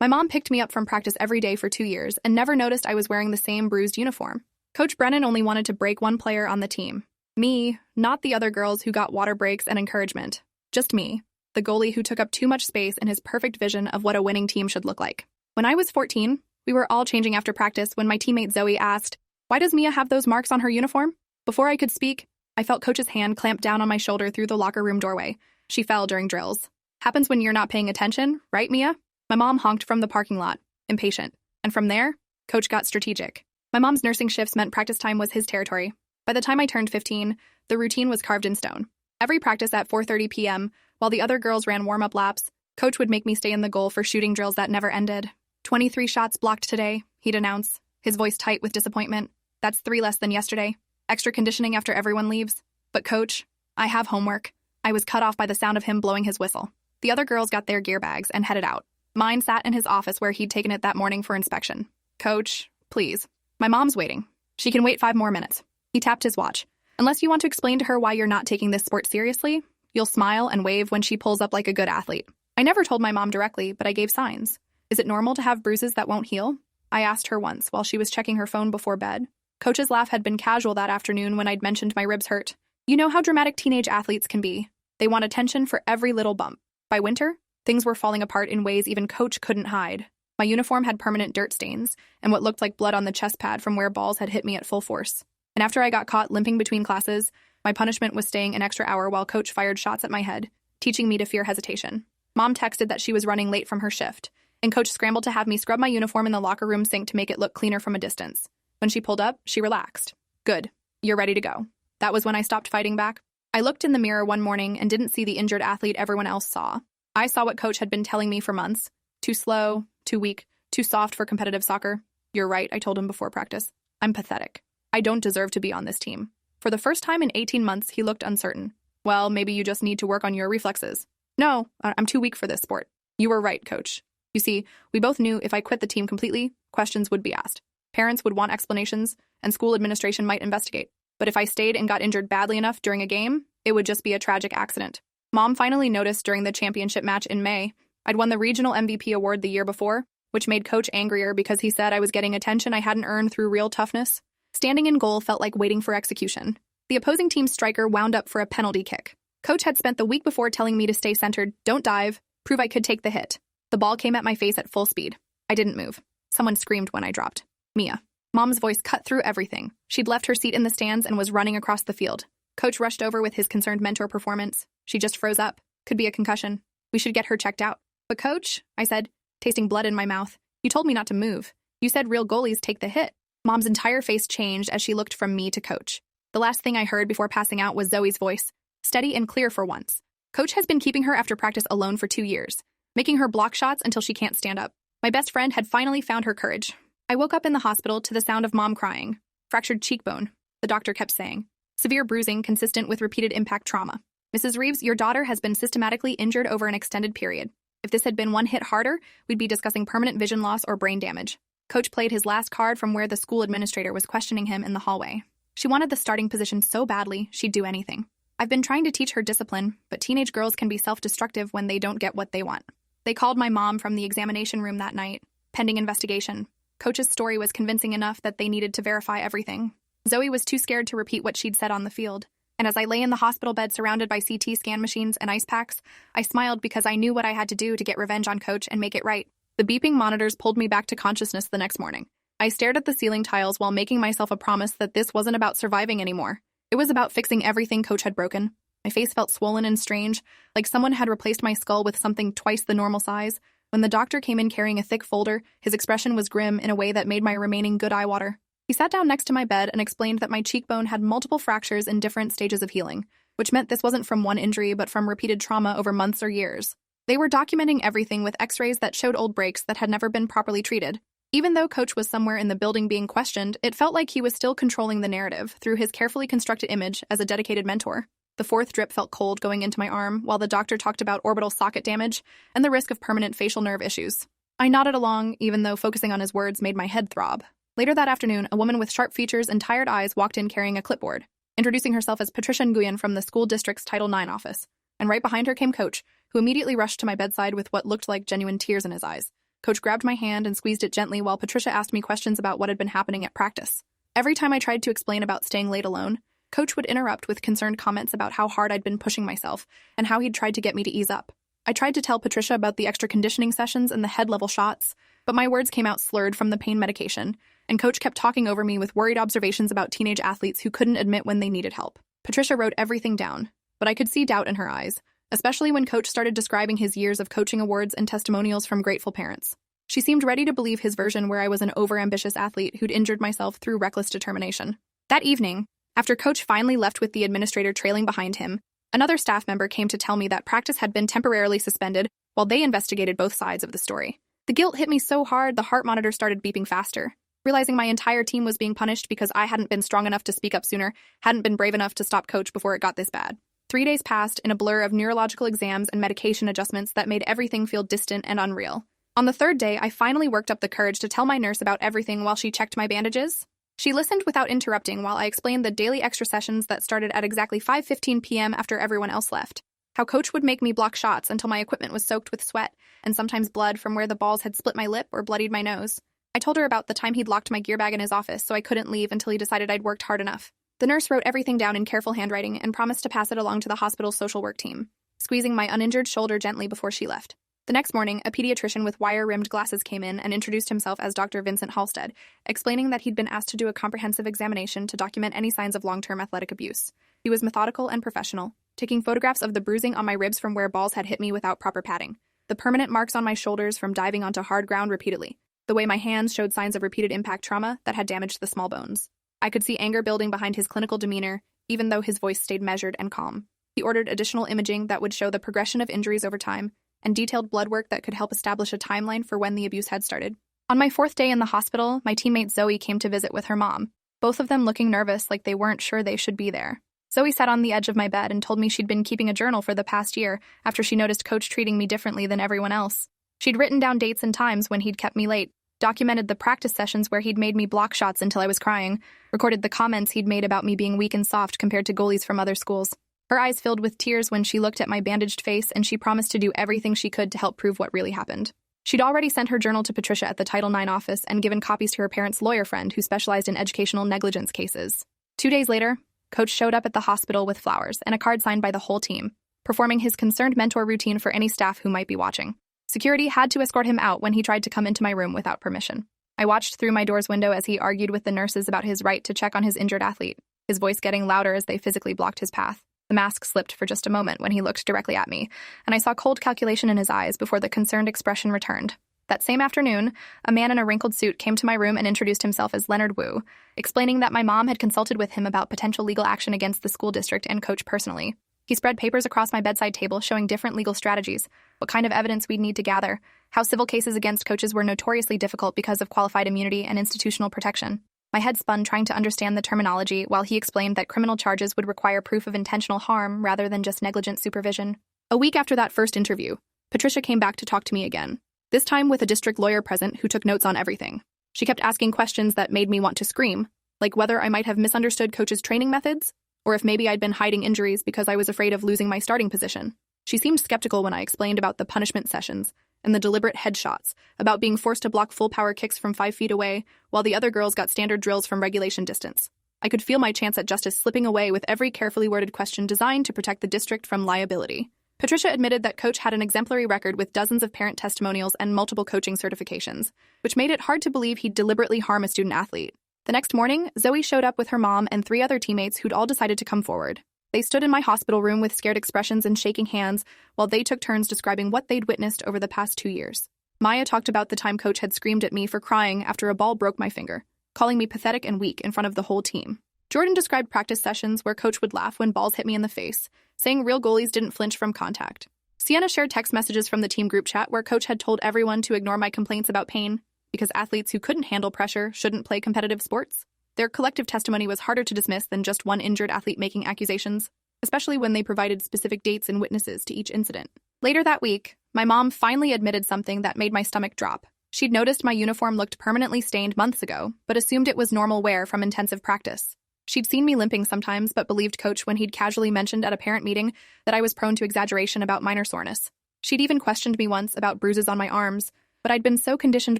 My mom picked me up from practice every day for 2 years and never noticed I was wearing the same bruised uniform. Coach Brennan only wanted to break one player on the team. Me, not the other girls who got water breaks and encouragement. Just me, the goalie who took up too much space in his perfect vision of what a winning team should look like. When I was 14, we were all changing after practice when my teammate Zoe asked, "Why does Mia have those marks on her uniform?" Before I could speak, I felt Coach's hand clamp down on my shoulder through the locker room doorway. She fell during drills. Happens when you're not paying attention, right, Mia? My mom honked from the parking lot, impatient. And from there, Coach got strategic. My mom's nursing shifts meant practice time was his territory. By the time I turned 15, the routine was carved in stone. Every practice at 4:30 p.m., while the other girls ran warm-up laps, Coach would make me stay in the goal for shooting drills that never ended. 23 shots blocked today, he'd announce, his voice tight with disappointment. That's 3 less than yesterday. Extra conditioning after everyone leaves. But Coach, I have homework. I was cut off by the sound of him blowing his whistle. The other girls got their gear bags and headed out. Mine sat in his office where he'd taken it that morning for inspection. Coach, please. My mom's waiting. She can wait 5 more minutes. He tapped his watch. Unless you want to explain to her why you're not taking this sport seriously, you'll smile and wave when she pulls up like a good athlete. I never told my mom directly, but I gave signs. Is it normal to have bruises that won't heal? I asked her once while she was checking her phone before bed. Coach's laugh had been casual that afternoon when I'd mentioned my ribs hurt. You know how dramatic teenage athletes can be. They want attention for every little bump. By winter, things were falling apart in ways even Coach couldn't hide. My uniform had permanent dirt stains and what looked like blood on the chest pad from where balls had hit me at full force. And after I got caught limping between classes, my punishment was staying an extra hour while Coach fired shots at my head, teaching me to fear hesitation. Mom texted that she was running late from her shift, and Coach scrambled to have me scrub my uniform in the locker room sink to make it look cleaner from a distance. When she pulled up, she relaxed. Good. You're ready to go. That was when I stopped fighting back. I looked in the mirror one morning and didn't see the injured athlete everyone else saw. I saw what Coach had been telling me for months. Too slow, too weak, too soft for competitive soccer. You're right, I told him before practice. I'm pathetic. I don't deserve to be on this team. For the first time in 18 months, he looked uncertain. Well, maybe you just need to work on your reflexes. No, I'm too weak for this sport. You were right, Coach. You see, we both knew if I quit the team completely, questions would be asked. Parents would want explanations, and school administration might investigate. But if I stayed and got injured badly enough during a game, it would just be a tragic accident. Mom finally noticed during the championship match in May, I'd won the regional MVP award the year before, which made Coach angrier because he said I was getting attention I hadn't earned through real toughness. Standing in goal felt like waiting for execution. The opposing team's striker wound up for a penalty kick. Coach had spent the week before telling me to stay centered, don't dive, prove I could take the hit. The ball came at my face at full speed. I didn't move. Someone screamed when I dropped. Mia. Mom's voice cut through everything. She'd left her seat in the stands and was running across the field. Coach rushed over with his concerned mentor performance. She just froze up. Could be a concussion. We should get her checked out. But Coach, I said, tasting blood in my mouth, you told me not to move. You said real goalies take the hit. Mom's entire face changed as she looked from me to Coach. The last thing I heard before passing out was Zoe's voice, steady and clear for once. Coach has been keeping her after practice alone for 2 years, making her block shots until she can't stand up. My best friend had finally found her courage. I woke up in the hospital to the sound of Mom crying. Fractured cheekbone, the doctor kept saying. Severe bruising consistent with repeated impact trauma. Mrs. Reeves, your daughter has been systematically injured over an extended period. If this had been one hit harder, we'd be discussing permanent vision loss or brain damage. Coach played his last card from where the school administrator was questioning him in the hallway. She wanted the starting position so badly, she'd do anything. I've been trying to teach her discipline, but teenage girls can be self-destructive when they don't get what they want. They called my mom from the examination room that night, pending investigation. Coach's story was convincing enough that they needed to verify everything. Zoe was too scared to repeat what she'd said on the field. And as I lay in the hospital bed surrounded by CT scan machines and ice packs, I smiled because I knew what I had to do to get revenge on Coach and make it right. The beeping monitors pulled me back to consciousness the next morning. I stared at the ceiling tiles while making myself a promise that this wasn't about surviving anymore. It was about fixing everything Coach had broken. My face felt swollen and strange, like someone had replaced my skull with something twice the normal size. When the doctor came in carrying a thick folder, his expression was grim in a way that made my remaining good eye water. He sat down next to my bed and explained that my cheekbone had multiple fractures in different stages of healing, which meant this wasn't from one injury but from repeated trauma over months or years. They were documenting everything with x-rays that showed old breaks that had never been properly treated. Even though Coach was somewhere in the building being questioned, it felt like he was still controlling the narrative through his carefully constructed image as a dedicated mentor. The fourth drip felt cold going into my arm, while the doctor talked about orbital socket damage and the risk of permanent facial nerve issues. I nodded along, even though focusing on his words made my head throb. Later that afternoon, a woman with sharp features and tired eyes walked in carrying a clipboard, introducing herself as Patricia Nguyen from the school district's Title IX office. And right behind her came Coach, who immediately rushed to my bedside with what looked like genuine tears in his eyes. Coach grabbed my hand and squeezed it gently while Patricia asked me questions about what had been happening at practice. Every time I tried to explain about staying late alone, Coach would interrupt with concerned comments about how hard I'd been pushing myself and how he'd tried to get me to ease up. I tried to tell Patricia about the extra conditioning sessions and the head-level shots, but my words came out slurred from the pain medication, and Coach kept talking over me with worried observations about teenage athletes who couldn't admit when they needed help. Patricia wrote everything down, but I could see doubt in her eyes, especially when Coach started describing his years of coaching awards and testimonials from grateful parents. She seemed ready to believe his version where I was an overambitious athlete who'd injured myself through reckless determination. That evening, after Coach finally left with the administrator trailing behind him, another staff member came to tell me that practice had been temporarily suspended while they investigated both sides of the story. The guilt hit me so hard the heart monitor started beeping faster. Realizing my entire team was being punished because I hadn't been strong enough to speak up sooner, hadn't been brave enough to stop Coach before it got this bad. 3 days passed in a blur of neurological exams and medication adjustments that made everything feel distant and unreal. On the third day, I finally worked up the courage to tell my nurse about everything while she checked my bandages. She listened without interrupting while I explained the daily extra sessions that started at exactly 5:15 p.m. after everyone else left. How Coach would make me block shots until my equipment was soaked with sweat and sometimes blood from where the balls had split my lip or bloodied my nose. I told her about the time he'd locked my gear bag in his office so I couldn't leave until he decided I'd worked hard enough. The nurse wrote everything down in careful handwriting and promised to pass it along to the hospital's social work team, squeezing my uninjured shoulder gently before she left. The next morning, a pediatrician with wire-rimmed glasses came in and introduced himself as Dr. Vincent Halstead, explaining that he'd been asked to do a comprehensive examination to document any signs of long-term athletic abuse. He was methodical and professional, taking photographs of the bruising on my ribs from where balls had hit me without proper padding, the permanent marks on my shoulders from diving onto hard ground repeatedly, the way my hands showed signs of repeated impact trauma that had damaged the small bones. I could see anger building behind his clinical demeanor, even though his voice stayed measured and calm. He ordered additional imaging that would show the progression of injuries over time, and detailed blood work that could help establish a timeline for when the abuse had started. On my 4th day in the hospital, my teammate Zoe came to visit with her mom, both of them looking nervous like they weren't sure they should be there. Zoe sat on the edge of my bed and told me she'd been keeping a journal for the past year after she noticed Coach treating me differently than everyone else. She'd written down dates and times when he'd kept me late, documented the practice sessions where he'd made me block shots until I was crying, recorded the comments he'd made about me being weak and soft compared to goalies from other schools. Her eyes filled with tears when she looked at my bandaged face, and she promised to do everything she could to help prove what really happened. She'd already sent her journal to Patricia at the Title IX office and given copies to her parents' lawyer friend who specialized in educational negligence cases. 2 days later, Coach showed up at the hospital with flowers and a card signed by the whole team, performing his concerned mentor routine for any staff who might be watching. Security had to escort him out when he tried to come into my room without permission. I watched through my door's window as he argued with the nurses about his right to check on his injured athlete, his voice getting louder as they physically blocked his path. The mask slipped for just a moment when he looked directly at me, and I saw cold calculation in his eyes before the concerned expression returned. That same afternoon, a man in a wrinkled suit came to my room and introduced himself as Leonard Wu, explaining that my mom had consulted with him about potential legal action against the school district and Coach personally. He spread papers across my bedside table showing different legal strategies, what kind of evidence we'd need to gather, how civil cases against coaches were notoriously difficult because of qualified immunity and institutional protection. My head spun trying to understand the terminology while he explained that criminal charges would require proof of intentional harm rather than just negligent supervision. A week after that first interview, Patricia came back to talk to me again, this time with a district lawyer present who took notes on everything. She kept asking questions that made me want to scream, like whether I might have misunderstood Coach's training methods, or if maybe I'd been hiding injuries because I was afraid of losing my starting position. She seemed skeptical when I explained about the punishment sessions and the deliberate headshots, about being forced to block full-power kicks from 5 feet away, while the other girls got standard drills from regulation distance. I could feel my chance at justice slipping away with every carefully worded question designed to protect the district from liability. Patricia admitted that Coach had an exemplary record with dozens of parent testimonials and multiple coaching certifications, which made it hard to believe he'd deliberately harm a student-athlete. The next morning, Zoe showed up with her mom and 3 other teammates who'd all decided to come forward. They stood in my hospital room with scared expressions and shaking hands while they took turns describing what they'd witnessed over the past 2 years. Maya talked about the time Coach had screamed at me for crying after a ball broke my finger, calling me pathetic and weak in front of the whole team. Jordan described practice sessions where Coach would laugh when balls hit me in the face, saying real goalies didn't flinch from contact. Sienna shared text messages from the team group chat where Coach had told everyone to ignore my complaints about pain because athletes who couldn't handle pressure shouldn't play competitive sports. Their collective testimony was harder to dismiss than just one injured athlete making accusations, especially when they provided specific dates and witnesses to each incident. Later that week, my mom finally admitted something that made my stomach drop. She'd noticed my uniform looked permanently stained months ago, but assumed it was normal wear from intensive practice. She'd seen me limping sometimes, but believed Coach when he'd casually mentioned at a parent meeting that I was prone to exaggeration about minor soreness. She'd even questioned me once about bruises on my arms, But I'd been so conditioned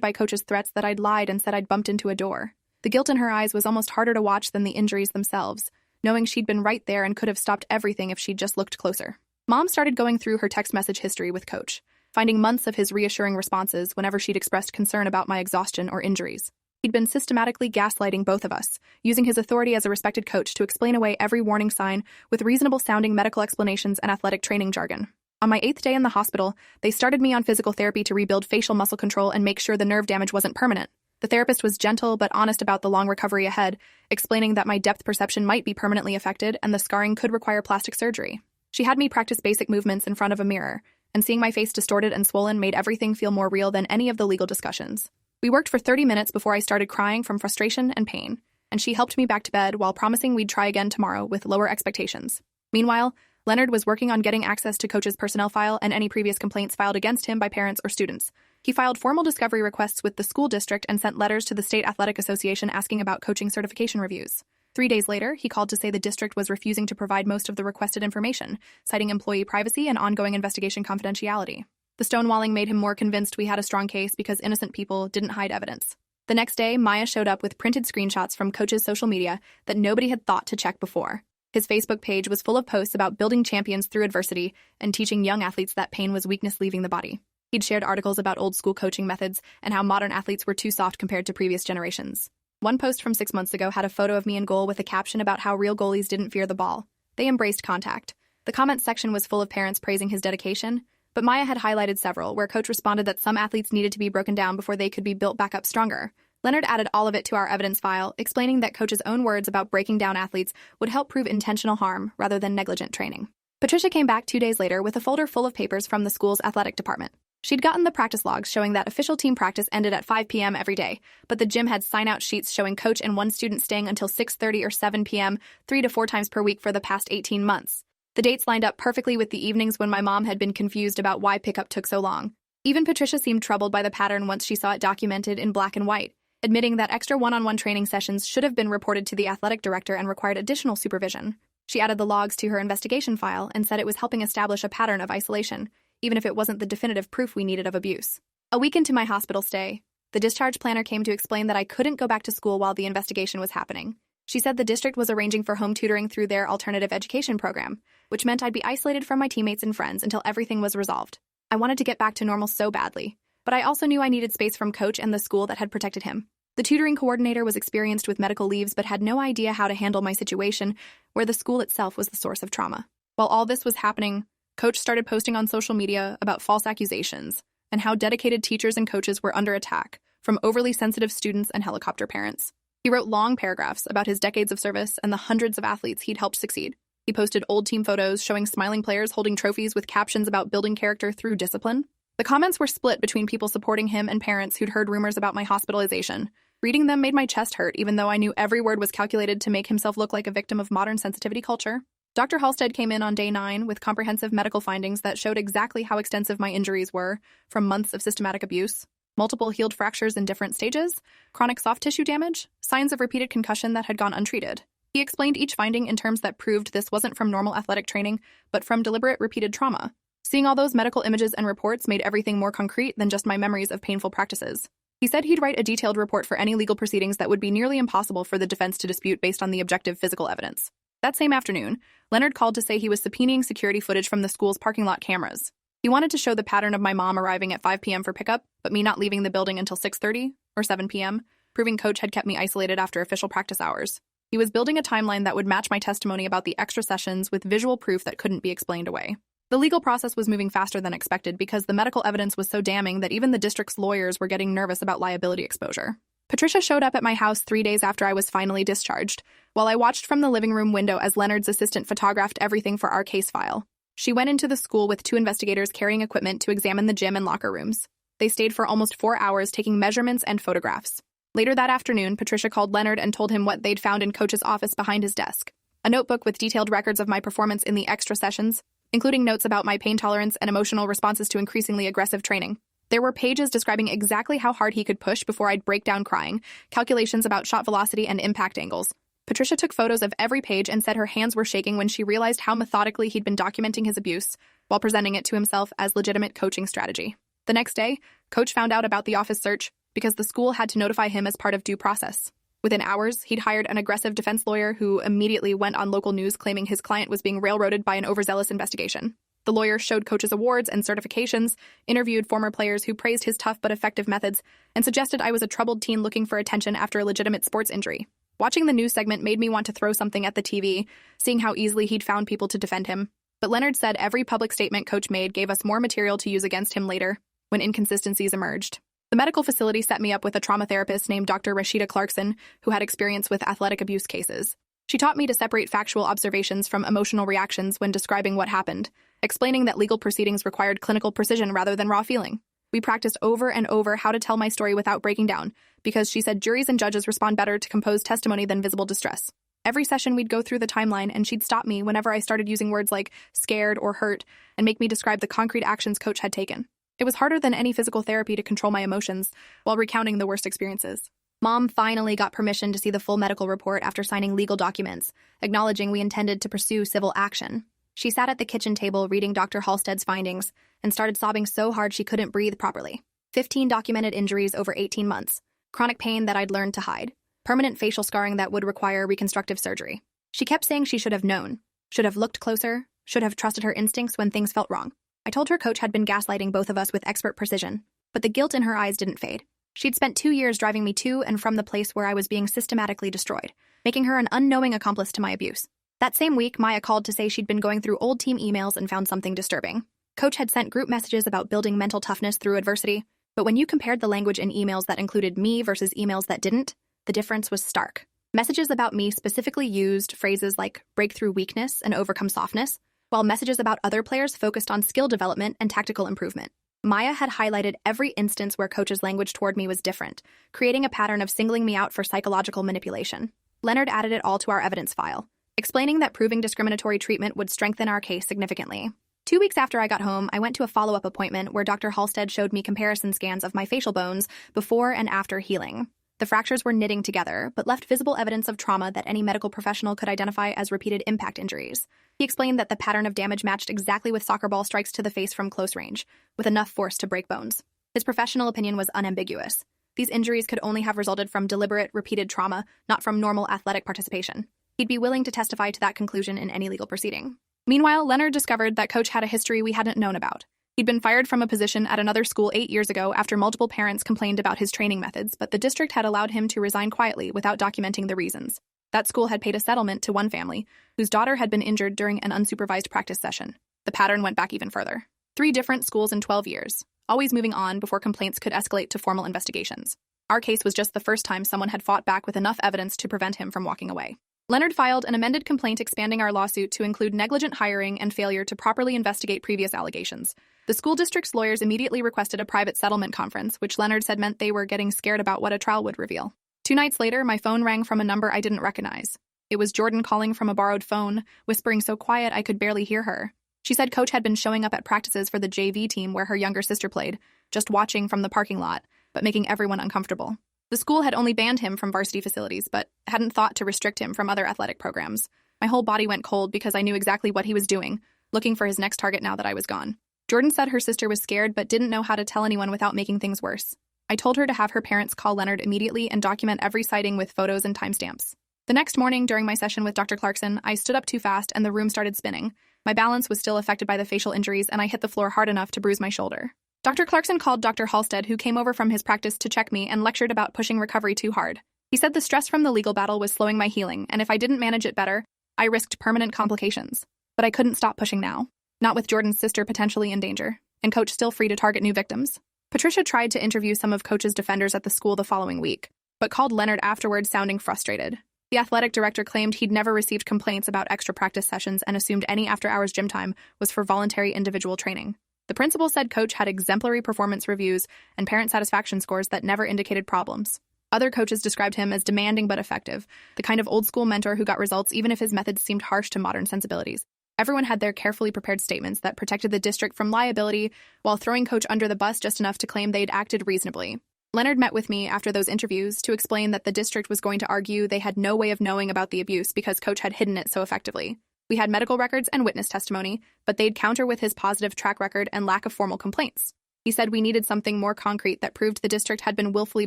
by Coach's threats that I'd lied and said I'd bumped into a door. The guilt in her eyes was almost harder to watch than the injuries themselves, knowing she'd been right there and could have stopped everything if she'd just looked closer. Mom started going through her text message history with Coach, finding months of his reassuring responses whenever she'd expressed concern about my exhaustion or injuries. He'd been systematically gaslighting both of us, using his authority as a respected coach to explain away every warning sign with reasonable-sounding medical explanations and athletic training jargon. On my 8th day in the hospital, they started me on physical therapy to rebuild facial muscle control and make sure the nerve damage wasn't permanent. The therapist was gentle but honest about the long recovery ahead, explaining that my depth perception might be permanently affected and the scarring could require plastic surgery. She had me practice basic movements in front of a mirror, and seeing my face distorted and swollen made everything feel more real than any of the legal discussions. We worked for 30 minutes before I started crying from frustration and pain, and she helped me back to bed while promising we'd try again tomorrow with lower expectations. Meanwhile, Leonard was working on getting access to Coach's personnel file and any previous complaints filed against him by parents or students. He filed formal discovery requests with the school district and sent letters to the State Athletic Association asking about coaching certification reviews. 3 days later, he called to say the district was refusing to provide most of the requested information, citing employee privacy and ongoing investigation confidentiality. The stonewalling made him more convinced we had a strong case because innocent people didn't hide evidence. The next day, Maya showed up with printed screenshots from Coach's social media that nobody had thought to check before. His Facebook page was full of posts about building champions through adversity and teaching young athletes that pain was weakness leaving the body. He'd shared articles about old-school coaching methods and how modern athletes were too soft compared to previous generations. One post from 6 months ago had a photo of me in goal with a caption about how real goalies didn't fear the ball. They embraced contact. The comments section was full of parents praising his dedication, but Maya had highlighted several where Coach responded that some athletes needed to be broken down before they could be built back up stronger. Leonard added all of it to our evidence file, explaining that Coach's own words about breaking down athletes would help prove intentional harm rather than negligent training. Patricia came back 2 days later with a folder full of papers from the school's athletic department. She'd gotten the practice logs showing that official team practice ended at 5 p.m. every day, but the gym had sign-out sheets showing Coach and one student staying until 6:30 or 7 p.m. 3 to 4 times per week for the past 18 months. The dates lined up perfectly with the evenings when my mom had been confused about why pickup took so long. Even Patricia seemed troubled by the pattern once she saw it documented in black and white, admitting that extra one-on-one training sessions should have been reported to the athletic director and required additional supervision. She added the logs to her investigation file and said it was helping establish a pattern of isolation, even if it wasn't the definitive proof we needed of abuse. A week into my hospital stay, the discharge planner came to explain that I couldn't go back to school while the investigation was happening. She said the district was arranging for home tutoring through their alternative education program, which meant I'd be isolated from my teammates and friends until everything was resolved. I wanted to get back to normal so badly, but I also knew I needed space from Coach and the school that had protected him. The tutoring coordinator was experienced with medical leaves but had no idea how to handle my situation, where the school itself was the source of trauma. While all this was happening, Coach started posting on social media about false accusations and how dedicated teachers and coaches were under attack from overly sensitive students and helicopter parents. He wrote long paragraphs about his decades of service and the hundreds of athletes he'd helped succeed. He posted old team photos showing smiling players holding trophies with captions about building character through discipline. The comments were split between people supporting him and parents who'd heard rumors about my hospitalization. Reading them made my chest hurt, even though I knew every word was calculated to make himself look like a victim of modern sensitivity culture. Dr. Halstead came in on day 9 with comprehensive medical findings that showed exactly how extensive my injuries were, from months of systematic abuse, multiple healed fractures in different stages, chronic soft tissue damage, signs of repeated concussion that had gone untreated. He explained each finding in terms that proved this wasn't from normal athletic training, but from deliberate repeated trauma. Seeing all those medical images and reports made everything more concrete than just my memories of painful practices. He said he'd write a detailed report for any legal proceedings that would be nearly impossible for the defense to dispute based on the objective physical evidence. That same afternoon, Leonard called to say he was subpoenaing security footage from the school's parking lot cameras. He wanted to show the pattern of my mom arriving at 5 p.m. for pickup, but me not leaving the building until 6:30 or 7 p.m., proving Coach had kept me isolated after official practice hours. He was building a timeline that would match my testimony about the extra sessions with visual proof that couldn't be explained away. The legal process was moving faster than expected because the medical evidence was so damning that even the district's lawyers were getting nervous about liability exposure. Patricia showed up at my house 3 days after I was finally discharged, while I watched from the living room window as Leonard's assistant photographed everything for our case file. She went into the school with 2 investigators carrying equipment to examine the gym and locker rooms. They stayed for almost 4 hours taking measurements and photographs. Later that afternoon, Patricia called Leonard and told him what they'd found in Coach's office behind his desk. A notebook with detailed records of my performance in the extra sessions, including notes about my pain tolerance and emotional responses to increasingly aggressive training. There were pages describing exactly how hard he could push before I'd break down crying, calculations about shot velocity and impact angles. Patricia took photos of every page and said her hands were shaking when she realized how methodically he'd been documenting his abuse while presenting it to himself as legitimate coaching strategy. The next day, Coach found out about the office search because the school had to notify him as part of due process. Within hours, he'd hired an aggressive defense lawyer who immediately went on local news claiming his client was being railroaded by an overzealous investigation. The lawyer showed Coach's awards and certifications, interviewed former players who praised his tough but effective methods, and suggested I was a troubled teen looking for attention after a legitimate sports injury. Watching the news segment made me want to throw something at the TV, seeing how easily he'd found people to defend him. But Leonard said every public statement Coach made gave us more material to use against him later, when inconsistencies emerged. The medical facility set me up with a trauma therapist named Dr. Rashida Clarkson, who had experience with athletic abuse cases. She taught me to separate factual observations from emotional reactions when describing what happened, explaining that legal proceedings required clinical precision rather than raw feeling. We practiced over and over how to tell my story without breaking down, because she said juries and judges respond better to composed testimony than visible distress. Every session we'd go through the timeline and she'd stop me whenever I started using words like scared or hurt and make me describe the concrete actions Coach had taken. It was harder than any physical therapy to control my emotions while recounting the worst experiences. Mom finally got permission to see the full medical report after signing legal documents, acknowledging we intended to pursue civil action. She sat at the kitchen table reading Dr. Halstead's findings and started sobbing so hard she couldn't breathe properly. 15 documented injuries over 18 months, chronic pain that I'd learned to hide, permanent facial scarring that would require reconstructive surgery. She kept saying she should have known, should have looked closer, should have trusted her instincts when things felt wrong. I told her Coach had been gaslighting both of us with expert precision, but the guilt in her eyes didn't fade. She'd spent 2 years driving me to and from the place where I was being systematically destroyed, making her an unknowing accomplice to my abuse. That same week, Maya called to say she'd been going through old team emails and found something disturbing. Coach had sent group messages about building mental toughness through adversity, but when you compared the language in emails that included me versus emails that didn't, the difference was stark. Messages about me specifically used phrases like break through weakness and overcome softness, while messages about other players focused on skill development and tactical improvement. Maya had highlighted every instance where Coach's language toward me was different, creating a pattern of singling me out for psychological manipulation. Leonard added it all to our evidence file, explaining that proving discriminatory treatment would strengthen our case significantly. 2 weeks after I got home, I went to a follow-up appointment where Dr. Halstead showed me comparison scans of my facial bones before and after healing. The fractures were knitting together, but left visible evidence of trauma that any medical professional could identify as repeated impact injuries. He explained that the pattern of damage matched exactly with soccer ball strikes to the face from close range, with enough force to break bones. His professional opinion was unambiguous. These injuries could only have resulted from deliberate, repeated trauma, not from normal athletic participation. He'd be willing to testify to that conclusion in any legal proceeding. Meanwhile, Leonard discovered that Coach had a history we hadn't known about. He'd been fired from a position at another school 8 years ago after multiple parents complained about his training methods, but the district had allowed him to resign quietly without documenting the reasons. That school had paid a settlement to one family, whose daughter had been injured during an unsupervised practice session. The pattern went back even further. 3 different schools in 12 years, always moving on before complaints could escalate to formal investigations. Our case was just the first time someone had fought back with enough evidence to prevent him from walking away. Leonard filed an amended complaint expanding our lawsuit to include negligent hiring and failure to properly investigate previous allegations. The school district's lawyers immediately requested a private settlement conference, which Leonard said meant they were getting scared about what a trial would reveal. 2 nights later, my phone rang from a number I didn't recognize. It was Jordan calling from a borrowed phone, whispering so quiet I could barely hear her. She said Coach had been showing up at practices for the JV team where her younger sister played, just watching from the parking lot, but making everyone uncomfortable. The school had only banned him from varsity facilities, but hadn't thought to restrict him from other athletic programs. My whole body went cold because I knew exactly what he was doing, looking for his next target now that I was gone. Jordan said her sister was scared but didn't know how to tell anyone without making things worse. I told her to have her parents call Leonard immediately and document every sighting with photos and timestamps. The next morning, during my session with Dr. Clarkson, I stood up too fast and the room started spinning. My balance was still affected by the facial injuries and I hit the floor hard enough to bruise my shoulder. Dr. Clarkson called Dr. Halstead, who came over from his practice to check me and lectured about pushing recovery too hard. He said the stress from the legal battle was slowing my healing, and if I didn't manage it better, I risked permanent complications. But I couldn't stop pushing now. Not with Jordan's sister potentially in danger, and Coach still free to target new victims. Patricia tried to interview some of Coach's defenders at the school the following week, but called Leonard afterwards sounding frustrated. The athletic director claimed he'd never received complaints about extra practice sessions and assumed any after-hours gym time was for voluntary individual training. The principal said Coach had exemplary performance reviews and parent satisfaction scores that never indicated problems. Other coaches described him as demanding but effective, the kind of old-school mentor who got results even if his methods seemed harsh to modern sensibilities. Everyone had their carefully prepared statements that protected the district from liability while throwing Coach under the bus just enough to claim they'd acted reasonably. Leonard met with me after those interviews to explain that the district was going to argue they had no way of knowing about the abuse because Coach had hidden it so effectively. We had medical records and witness testimony, but they'd counter with his positive track record and lack of formal complaints. He said we needed something more concrete that proved the district had been willfully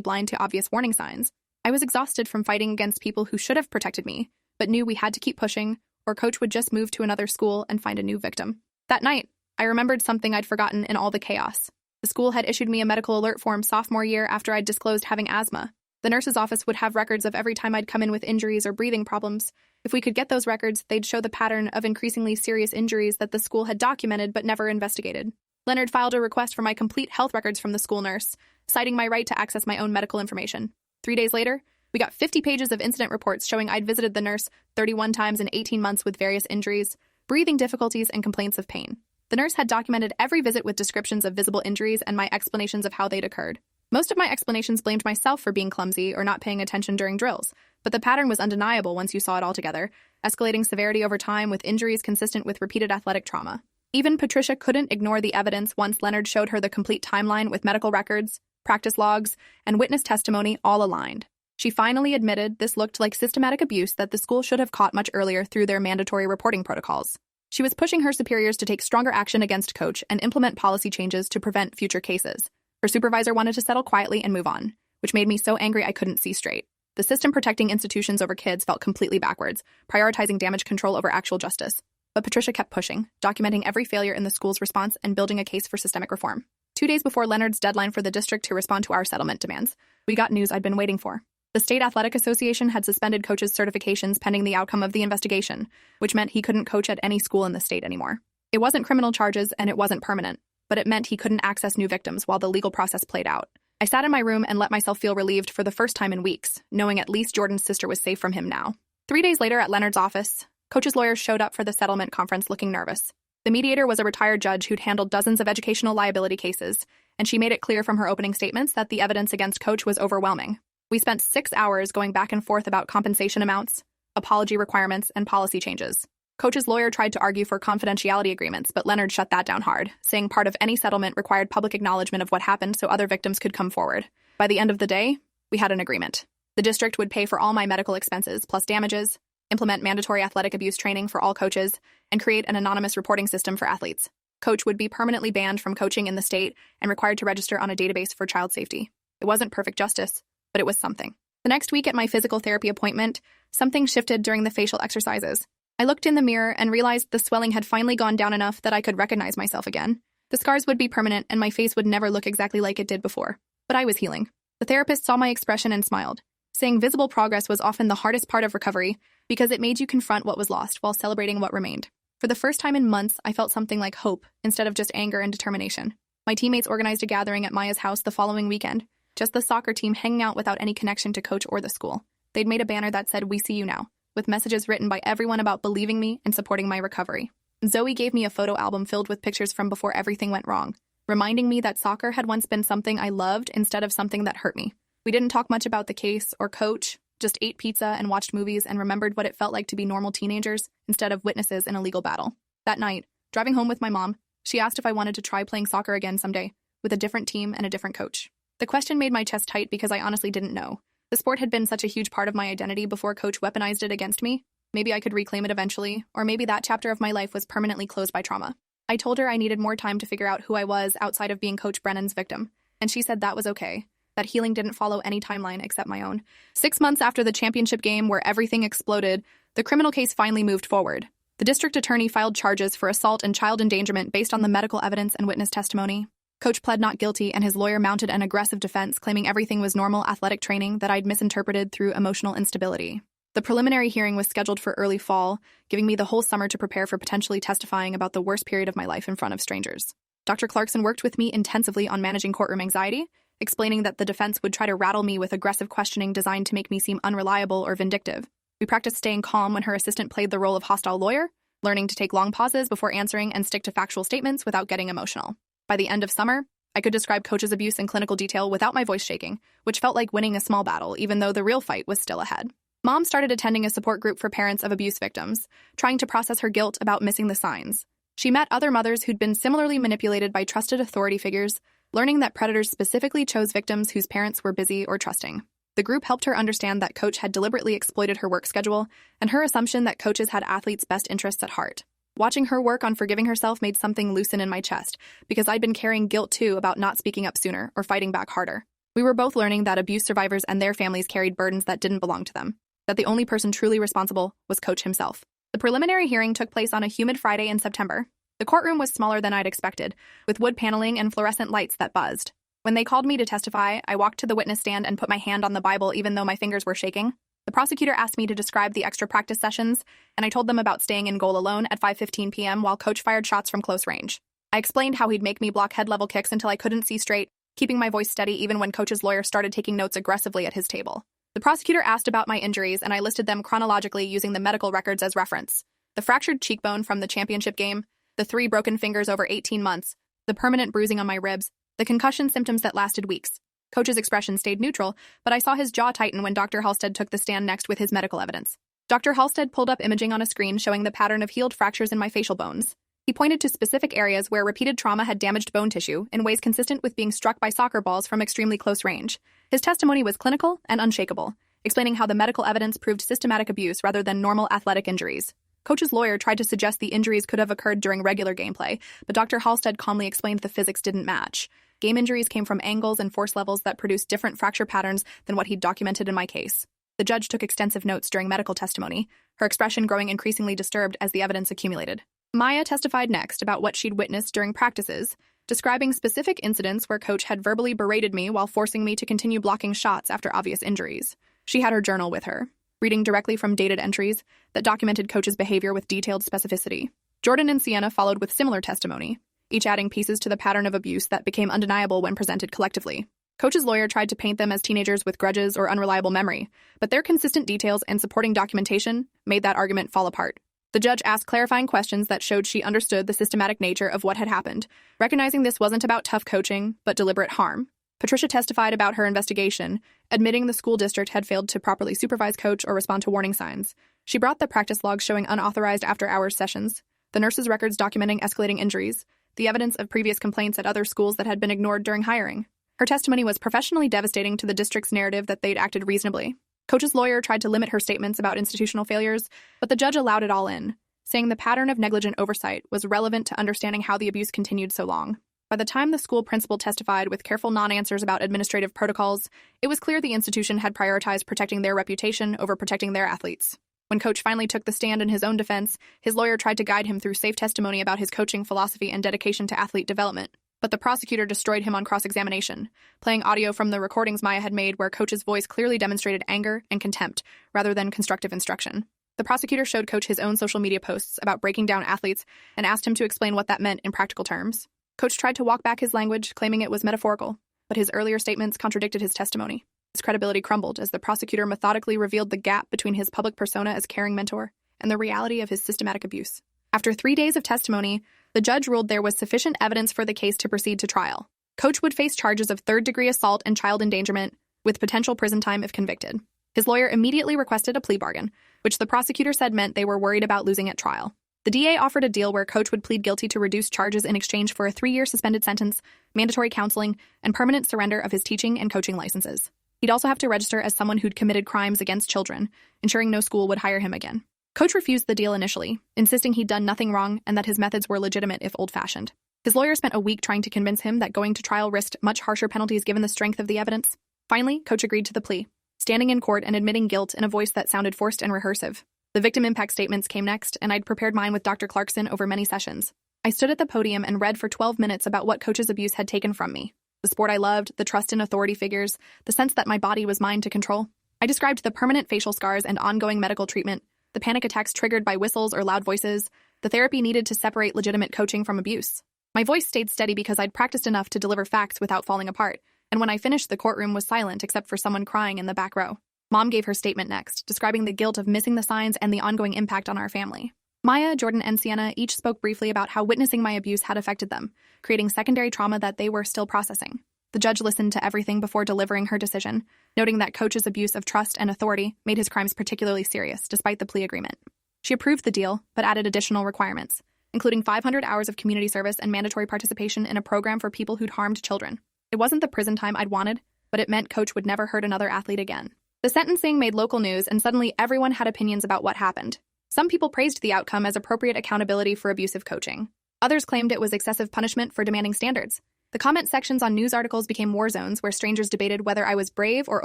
blind to obvious warning signs. I was exhausted from fighting against people who should have protected me, but knew we had to keep pushing, or Coach would just move to another school and find a new victim. That night, I remembered something I'd forgotten in all the chaos. The school had issued me a medical alert form sophomore year after I'd disclosed having asthma. The nurse's office would have records of every time I'd come in with injuries or breathing problems. If we could get those records, they'd show the pattern of increasingly serious injuries that the school had documented but never investigated. Leonard filed a request for my complete health records from the school nurse, citing my right to access my own medical information. 3 days later, we got 50 pages of incident reports showing I'd visited the nurse 31 times in 18 months with various injuries, breathing difficulties, and complaints of pain. The nurse had documented every visit with descriptions of visible injuries and my explanations of how they'd occurred. Most of my explanations blamed myself for being clumsy or not paying attention during drills, but the pattern was undeniable once you saw it all together, escalating severity over time with injuries consistent with repeated athletic trauma. Even Patricia couldn't ignore the evidence once Leonard showed her the complete timeline with medical records, practice logs, and witness testimony all aligned. She finally admitted this looked like systematic abuse that the school should have caught much earlier through their mandatory reporting protocols. She was pushing her superiors to take stronger action against Coach and implement policy changes to prevent future cases. Her supervisor wanted to settle quietly and move on, which made me so angry I couldn't see straight. The system protecting institutions over kids felt completely backwards, prioritizing damage control over actual justice. But Patricia kept pushing, documenting every failure in the school's response and building a case for systemic reform. 2 days before Leonard's deadline for the district to respond to our settlement demands, we got news I'd been waiting for. The State Athletic Association had suspended Coach's certifications pending the outcome of the investigation, which meant he couldn't coach at any school in the state anymore. It wasn't criminal charges and it wasn't permanent, but it meant he couldn't access new victims while the legal process played out. I sat in my room and let myself feel relieved for the first time in weeks, knowing at least Jordan's sister was safe from him now. 3 days later at Leonard's office, Coach's lawyers showed up for the settlement conference looking nervous. The mediator was a retired judge who'd handled dozens of educational liability cases, and she made it clear from her opening statements that the evidence against Coach was overwhelming. We spent 6 hours going back and forth about compensation amounts, apology requirements, and policy changes. Coach's lawyer tried to argue for confidentiality agreements, but Leonard shut that down hard, saying part of any settlement required public acknowledgement of what happened so other victims could come forward. By the end of the day, we had an agreement. The district would pay for all my medical expenses plus damages, implement mandatory athletic abuse training for all coaches, and create an anonymous reporting system for athletes. Coach would be permanently banned from coaching in the state and required to register on a database for child safety. It wasn't perfect justice, but it was something. The next week at my physical therapy appointment, something shifted during the facial exercises. I looked in the mirror and realized the swelling had finally gone down enough that I could recognize myself again. The scars would be permanent and my face would never look exactly like it did before. But I was healing. The therapist saw my expression and smiled, saying visible progress was often the hardest part of recovery because it made you confront what was lost while celebrating what remained. For the first time in months, I felt something like hope instead of just anger and determination. My teammates organized a gathering at Maya's house the following weekend, just the soccer team hanging out without any connection to Coach or the school. They'd made a banner that said, "We see you now," with messages written by everyone about believing me and supporting my recovery. Zoe gave me a photo album filled with pictures from before everything went wrong, reminding me that soccer had once been something I loved instead of something that hurt me. We didn't talk much about the case or Coach, just ate pizza and watched movies and remembered what it felt like to be normal teenagers instead of witnesses in a legal battle. That night, driving home with my mom, she asked if I wanted to try playing soccer again someday, with a different team and a different coach. The question made my chest tight because I honestly didn't know. The sport had been such a huge part of my identity before Coach weaponized it against me. Maybe I could reclaim it eventually, or maybe that chapter of my life was permanently closed by trauma. I told her I needed more time to figure out who I was outside of being Coach Brennan's victim, and she said that was okay, that healing didn't follow any timeline except my own. 6 months after the championship game where everything exploded, the criminal case finally moved forward. The district attorney filed charges for assault and child endangerment based on the medical evidence and witness testimony. Coach pled not guilty, and his lawyer mounted an aggressive defense, claiming everything was normal athletic training that I'd misinterpreted through emotional instability. The preliminary hearing was scheduled for early fall, giving me the whole summer to prepare for potentially testifying about the worst period of my life in front of strangers. Dr. Clarkson worked with me intensively on managing courtroom anxiety, explaining that the defense would try to rattle me with aggressive questioning designed to make me seem unreliable or vindictive. We practiced staying calm when her assistant played the role of hostile lawyer, learning to take long pauses before answering and stick to factual statements without getting emotional. By the end of summer, I could describe Coach's abuse in clinical detail without my voice shaking, which felt like winning a small battle, even though the real fight was still ahead. Mom started attending a support group for parents of abuse victims, trying to process her guilt about missing the signs. She met other mothers who'd been similarly manipulated by trusted authority figures, learning that predators specifically chose victims whose parents were busy or trusting. The group helped her understand that Coach had deliberately exploited her work schedule and her assumption that coaches had athletes' best interests at heart. Watching her work on forgiving herself made something loosen in my chest, because I'd been carrying guilt too about not speaking up sooner or fighting back harder. We were both learning that abuse survivors and their families carried burdens that didn't belong to them, that the only person truly responsible was Coach himself. The preliminary hearing took place on a humid Friday in September. The courtroom was smaller than I'd expected, with wood paneling and fluorescent lights that buzzed. When they called me to testify, I walked to the witness stand and put my hand on the Bible even though my fingers were shaking. The prosecutor asked me to describe the extra practice sessions, and I told them about staying in goal alone at 5:15 p.m. while Coach fired shots from close range. I explained how he'd make me block head-level kicks until I couldn't see straight, keeping my voice steady even when Coach's lawyer started taking notes aggressively at his table. The prosecutor asked about my injuries, and I listed them chronologically using the medical records as reference. The fractured cheekbone from the championship game, the 3 broken fingers over 18 months, the permanent bruising on my ribs, the concussion symptoms that lasted weeks. Coach's expression stayed neutral, but I saw his jaw tighten when Dr. Halstead took the stand next with his medical evidence. Dr. Halstead pulled up imaging on a screen showing the pattern of healed fractures in my facial bones. He pointed to specific areas where repeated trauma had damaged bone tissue in ways consistent with being struck by soccer balls from extremely close range. His testimony was clinical and unshakable, explaining how the medical evidence proved systematic abuse rather than normal athletic injuries. Coach's lawyer tried to suggest the injuries could have occurred during regular gameplay, but Dr. Halstead calmly explained the physics didn't match. Game injuries came from angles and force levels that produced different fracture patterns than what he'd documented in my case. The judge took extensive notes during medical testimony, her expression growing increasingly disturbed as the evidence accumulated. Maya testified next about what she'd witnessed during practices, describing specific incidents where Coach had verbally berated me while forcing me to continue blocking shots after obvious injuries. She had her journal with her, reading directly from dated entries that documented Coach's behavior with detailed specificity. Jordan and Sienna followed with similar testimony, each adding pieces to the pattern of abuse that became undeniable when presented collectively. Coach's lawyer tried to paint them as teenagers with grudges or unreliable memory, but their consistent details and supporting documentation made that argument fall apart. The judge asked clarifying questions that showed she understood the systematic nature of what had happened, recognizing this wasn't about tough coaching, but deliberate harm. Patricia testified about her investigation, admitting the school district had failed to properly supervise Coach or respond to warning signs. She brought the practice logs showing unauthorized after-hours sessions, the nurses' records documenting escalating injuries, the evidence of previous complaints at other schools that had been ignored during hiring. Her testimony was professionally devastating to the district's narrative that they'd acted reasonably. Coach's lawyer tried to limit her statements about institutional failures, but the judge allowed it all in, saying the pattern of negligent oversight was relevant to understanding how the abuse continued so long. By the time the school principal testified with careful non-answers about administrative protocols, it was clear the institution had prioritized protecting their reputation over protecting their athletes. When Coach finally took the stand in his own defense, his lawyer tried to guide him through safe testimony about his coaching philosophy and dedication to athlete development. But the prosecutor destroyed him on cross-examination, playing audio from the recordings Maya had made where Coach's voice clearly demonstrated anger and contempt, rather than constructive instruction. The prosecutor showed Coach his own social media posts about breaking down athletes and asked him to explain what that meant in practical terms. Coach tried to walk back his language, claiming it was metaphorical, but his earlier statements contradicted his testimony. His credibility crumbled as the prosecutor methodically revealed the gap between his public persona as caring mentor and the reality of his systematic abuse. After 3 days of testimony, the judge ruled there was sufficient evidence for the case to proceed to trial. Coach would face charges of third-degree assault and child endangerment, with potential prison time if convicted. His lawyer immediately requested a plea bargain, which the prosecutor said meant they were worried about losing at trial. The DA offered a deal where Coach would plead guilty to reduced charges in exchange for a 3-year suspended sentence, mandatory counseling, and permanent surrender of his teaching and coaching licenses. He'd also have to register as someone who'd committed crimes against children, ensuring no school would hire him again. Coach refused the deal initially, insisting he'd done nothing wrong and that his methods were legitimate if old-fashioned. His lawyer spent a week trying to convince him that going to trial risked much harsher penalties given the strength of the evidence. Finally, Coach agreed to the plea, standing in court and admitting guilt in a voice that sounded forced and rehearsive. The victim impact statements came next, and I'd prepared mine with Dr. Clarkson over many sessions. I stood at the podium and read for 12 minutes about what Coach's abuse had taken from me. The sport I loved, the trust in authority figures, the sense that my body was mine to control. I described the permanent facial scars and ongoing medical treatment, the panic attacks triggered by whistles or loud voices, the therapy needed to separate legitimate coaching from abuse. My voice stayed steady because I'd practiced enough to deliver facts without falling apart, and when I finished, the courtroom was silent except for someone crying in the back row. Mom gave her statement next, describing the guilt of missing the signs and the ongoing impact on our family. Maya, Jordan, and Sienna each spoke briefly about how witnessing my abuse had affected them, creating secondary trauma that they were still processing. The judge listened to everything before delivering her decision, noting that Coach's abuse of trust and authority made his crimes particularly serious, despite the plea agreement. She approved the deal, but added additional requirements, including 500 hours of community service and mandatory participation in a program for people who'd harmed children. It wasn't the prison time I'd wanted, but it meant Coach would never hurt another athlete again. The sentencing made local news, and suddenly everyone had opinions about what happened. Some people praised the outcome as appropriate accountability for abusive coaching. Others claimed it was excessive punishment for demanding standards. The comment sections on news articles became war zones where strangers debated whether I was brave or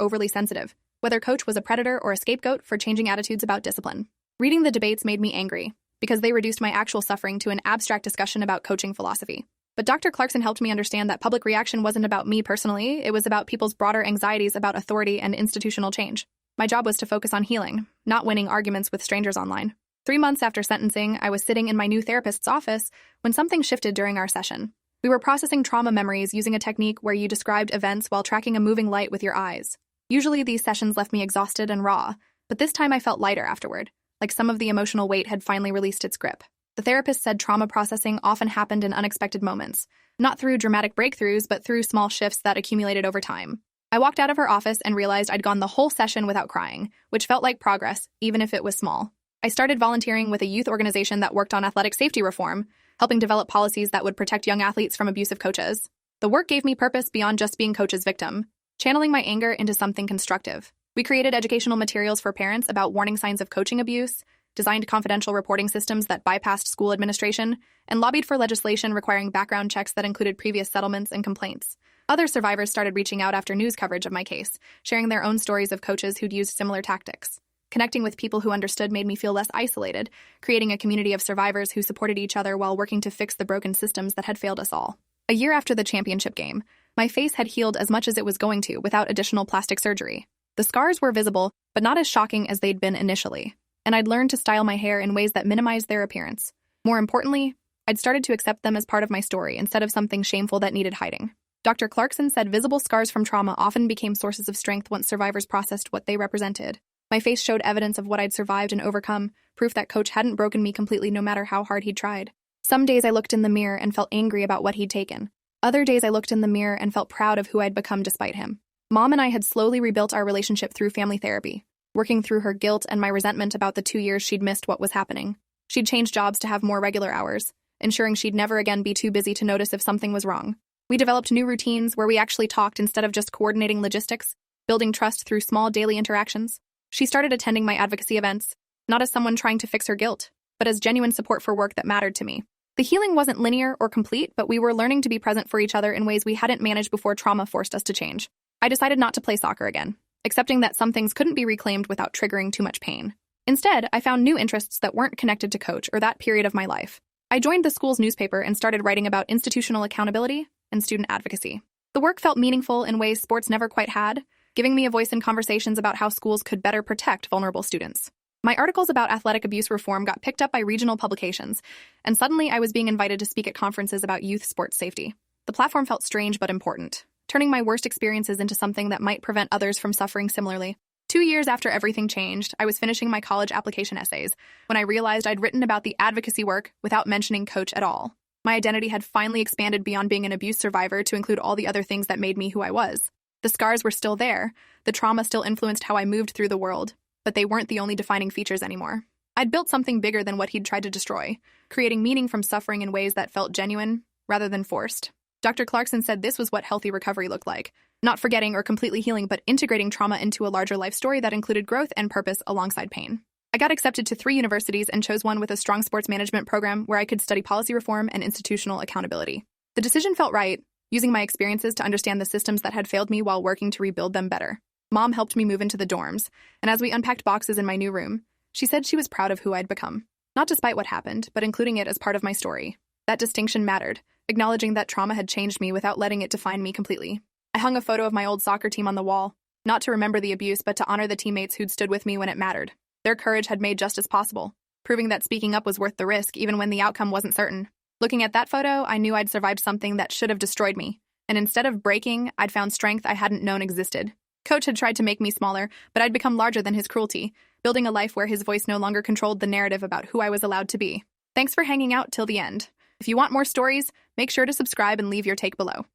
overly sensitive, whether Coach was a predator or a scapegoat for changing attitudes about discipline. Reading the debates made me angry, because they reduced my actual suffering to an abstract discussion about coaching philosophy. But Dr. Clarkson helped me understand that public reaction wasn't about me personally, it was about people's broader anxieties about authority and institutional change. My job was to focus on healing, not winning arguments with strangers online. 3 months after sentencing, I was sitting in my new therapist's office when something shifted during our session. We were processing trauma memories using a technique where you described events while tracking a moving light with your eyes. Usually these sessions left me exhausted and raw, but this time I felt lighter afterward, like some of the emotional weight had finally released its grip. The therapist said trauma processing often happened in unexpected moments, not through dramatic breakthroughs, but through small shifts that accumulated over time. I walked out of her office and realized I'd gone the whole session without crying, which felt like progress, even if it was small. I started volunteering with a youth organization that worked on athletic safety reform, helping develop policies that would protect young athletes from abusive coaches. The work gave me purpose beyond just being Coach's victim, channeling my anger into something constructive. We created educational materials for parents about warning signs of coaching abuse, designed confidential reporting systems that bypassed school administration, and lobbied for legislation requiring background checks that included previous settlements and complaints. Other survivors started reaching out after news coverage of my case, sharing their own stories of coaches who'd used similar tactics. Connecting with people who understood made me feel less isolated, creating a community of survivors who supported each other while working to fix the broken systems that had failed us all. A year after the championship game, my face had healed as much as it was going to without additional plastic surgery. The scars were visible, but not as shocking as they'd been initially, and I'd learned to style my hair in ways that minimized their appearance. More importantly, I'd started to accept them as part of my story instead of something shameful that needed hiding. Dr. Clarkson said visible scars from trauma often became sources of strength once survivors processed what they represented. My face showed evidence of what I'd survived and overcome, proof that Coach hadn't broken me completely no matter how hard he'd tried. Some days I looked in the mirror and felt angry about what he'd taken. Other days I looked in the mirror and felt proud of who I'd become despite him. Mom and I had slowly rebuilt our relationship through family therapy, working through her guilt and my resentment about the 2 years she'd missed what was happening. She'd changed jobs to have more regular hours, ensuring she'd never again be too busy to notice if something was wrong. We developed new routines where we actually talked instead of just coordinating logistics, building trust through small daily interactions. She started attending my advocacy events, not as someone trying to fix her guilt, but as genuine support for work that mattered to me. The healing wasn't linear or complete, but we were learning to be present for each other in ways we hadn't managed before trauma forced us to change. I decided not to play soccer again, accepting that some things couldn't be reclaimed without triggering too much pain. Instead, I found new interests that weren't connected to Coach or that period of my life. I joined the school's newspaper and started writing about institutional accountability and student advocacy. The work felt meaningful in ways sports never quite had, giving me a voice in conversations about how schools could better protect vulnerable students. My articles about athletic abuse reform got picked up by regional publications, and suddenly I was being invited to speak at conferences about youth sports safety. The platform felt strange but important, turning my worst experiences into something that might prevent others from suffering similarly. 2 years after everything changed, I was finishing my college application essays when I realized I'd written about the advocacy work without mentioning Coach at all. My identity had finally expanded beyond being an abuse survivor to include all the other things that made me who I was. The scars were still there, the trauma still influenced how I moved through the world, but they weren't the only defining features anymore. I'd built something bigger than what he'd tried to destroy, creating meaning from suffering in ways that felt genuine rather than forced. Dr. Clarkson said this was what healthy recovery looked like, not forgetting or completely healing, but integrating trauma into a larger life story that included growth and purpose alongside pain. I got accepted to 3 universities and chose one with a strong sports management program where I could study policy reform and institutional accountability. The decision felt right, using my experiences to understand the systems that had failed me while working to rebuild them better. Mom helped me move into the dorms, and as we unpacked boxes in my new room, she said she was proud of who I'd become. Not despite what happened, but including it as part of my story. That distinction mattered, acknowledging that trauma had changed me without letting it define me completely. I hung a photo of my old soccer team on the wall, not to remember the abuse, but to honor the teammates who'd stood with me when it mattered. Their courage had made justice possible, proving that speaking up was worth the risk even when the outcome wasn't certain. Looking at that photo, I knew I'd survived something that should have destroyed me, and instead of breaking, I'd found strength I hadn't known existed. Coach had tried to make me smaller, but I'd become larger than his cruelty, building a life where his voice no longer controlled the narrative about who I was allowed to be. Thanks for hanging out till the end. If you want more stories, make sure to subscribe and leave your take below.